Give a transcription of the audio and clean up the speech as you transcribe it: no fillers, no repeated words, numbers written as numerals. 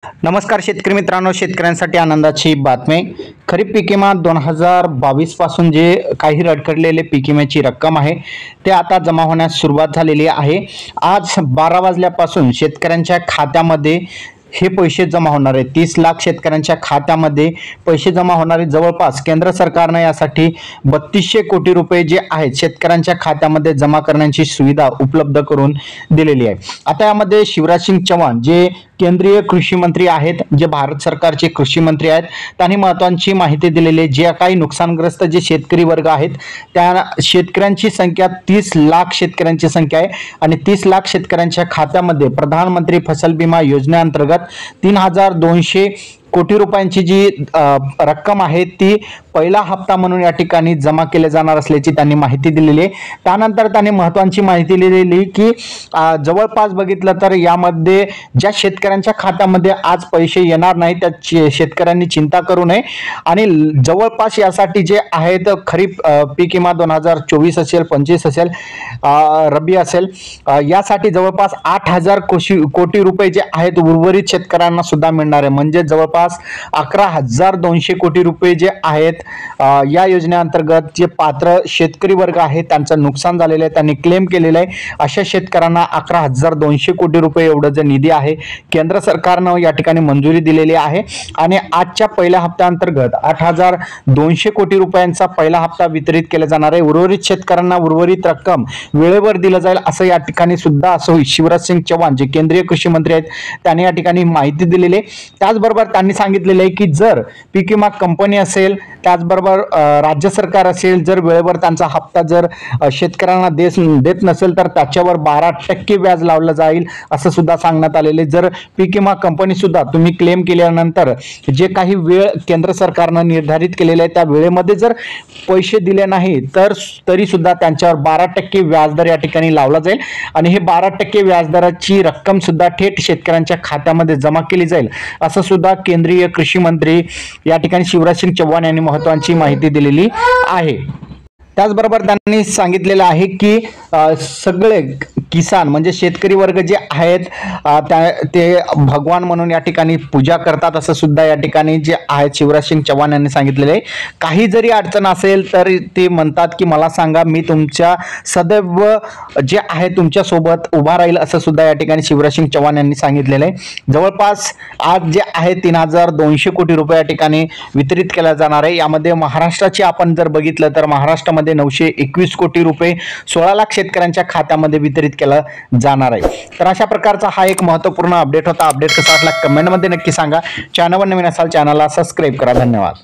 नमस्कार शेतकरी मित्रांनो, शेतकऱ्यांसाठी आनंदाची बातमी। खरीप पीक विमा 2022 पासून जे काही रडकडलेले पीक विम्याची रक्कम आहे ते आता जमा होण्यास सुरुवात झालेली आहे। आज 12 वाजल्यापासून शेतकऱ्यांच्या खात्यामध्ये हे पैसे जमा होणार आहेत। 30 लाख शेतकऱ्यांच्या खात्यामध्ये पैसे जमा होणारे। जवळपास केंद्र सरकारने यासाठी 3200 कोटी रुपये जे आहेत शेतकऱ्यांच्या खात्यामध्ये जमा करण्याची सुविधा उपलब्ध करून दिलेली आहे। आता यामध्ये शिवराज सिंग चौहान जे केंद्रीय कृषी मंत्री आहेत, जे भारत सरकारचे कृषी मंत्री आहेत, त्यांनी महत्त्वाची माहिती दिलेली आहे। जे काही नुकसानग्रस्त जे शेतकरी वर्ग आहेत त्या शेतकऱ्यांची संख्या 30 लाख शेतकऱ्यांची संख्या आहे आणि 30 लाख शेतकऱ्यांच्या खात्यामध्ये प्रधानमंत्री फसल बीमा योजनेअंतर्गत 3200 कोटी रुपयांची जी रक्कम आहे ती पहिला हप्ता म्हणून या ठिकाणी जमा केले जाणार असल्याची त्यांनी माहिती दिलेली आहे। त्यानंतर त्यांनी महत्त्वाची माहिती दिलेली की जवळपास बघितलं तर यामध्ये ज्या शेतकऱ्यांच्या खात्यामध्ये आज पैसे येणार नाही त्या शेतकऱ्यांनी चिंता करू नये आणि जवळपास यासाठी जे आहेत खरीप पीक विमा 2024 असेल, 25 असेल, रब्बी असेल, यासाठी जवळपास 8000 कोटी रुपये जे आहेत उर्वरित शेतकऱ्यांना सुद्धा मिळणार आहे। म्हणजे जवळपास 11200 कोटी रुपये जे आहेत या योजनेअंतर्गत जे पात्र शेतकरी वर्ग आहे त्यांचं नुकसान झालेलं आहे, त्यांनी क्लेम केलेलं आहे, अशा शेतकऱ्यांना 11200 कोटी रुपये एवढं जे निधी आहे केंद्र सरकारनं या ठिकाणी मंजुरी दिलेली आहे आणि आजच्या पहिल्या हप्त्याअंतर्गत 8200 कोटी रुपयांचा पहिला हप्ता वितरित केला जाणार आहे। उर्वरित शेतकऱ्यांना उर्वरित रक्कम वेळेवर दिलं जाईल असं या ठिकाणी सुद्धा असं शिवराज सिंग चौहान जे केंद्रीय कृषी मंत्री आहेत त्यांनी या ठिकाणी माहिती दिलेली आहे। त्याचबरोबर त्यांनी सांगितलेलं आहे की जर पीक विमा कंपनी असेल, त्याचबरोबर राज्य सरकार असेल, जर वेळेवर त्यांचा हप्ता जर शेतकऱ्यांना देत नसेल तर त्याच्यावर 12% व्याज लावलं जाईल असं सुद्धा सांगण्यात आलेले। जर पीक विमा कंपनी सुद्धा तुम्ही क्लेम केल्यानंतर जे काही वेळ केंद्र सरकारनं निर्धारित केलेले आहे त्या वेळेमध्ये जर पैसे दिले नाही तर तरी सुद्धा त्यांच्यावर 12% व्याजदर या ठिकाणी लावला जाईल आणि हे 12% व्याजदराची रक्कम सुद्धा थेट शेतकऱ्यांच्या खात्यामध्ये जमा केली जाईल असं सुद्धा केंद्रीय कृषी मंत्री या ठिकाणी शिवराज सिंग चौहान यांनी महत्त्वाची माहिती दिलेली आहे। त्याचबरोबर त्यांनी सांगितलेलं आहे की सगळे किसान म्हणजे शेतकरी वर्ग जे आहेत ते भगवान म्हणून या ठिकाणी पूजा करतात असं सुद्धा या ठिकाणी जे आहेत शिवराज सिंग चौहान यांनी सांगितलेले आहे। काही जरी अडचण असेल तर ते म्हणतात की मला सांगा, मी तुमच्या सदैव जे आहे तुमच्या सोबत उभा राहील असं सुद्धा या ठिकाणी शिवराज सिंग चौहान यांनी सांगितलेलं आहे। जवळपास आज जे आहे 3200 कोटी रुपये या ठिकाणी वितरित केला जाणार आहे। यामध्ये महाराष्ट्राची आपण जर बघितलं तर महाराष्ट्रामध्ये 921 कोटी रुपये 16 लाख शेतकऱ्यांच्या खात्यामध्ये वितरित केला जाणार आहे। तर अशा प्रकारचा हा एक महत्त्वपूर्ण अपडेट होता। अपडेट कसा वाटला कमेंटमध्ये नक्की सांगा। चॅनलवर नवीन असाल चॅनलला सबस्क्राईब करा। धन्यवाद।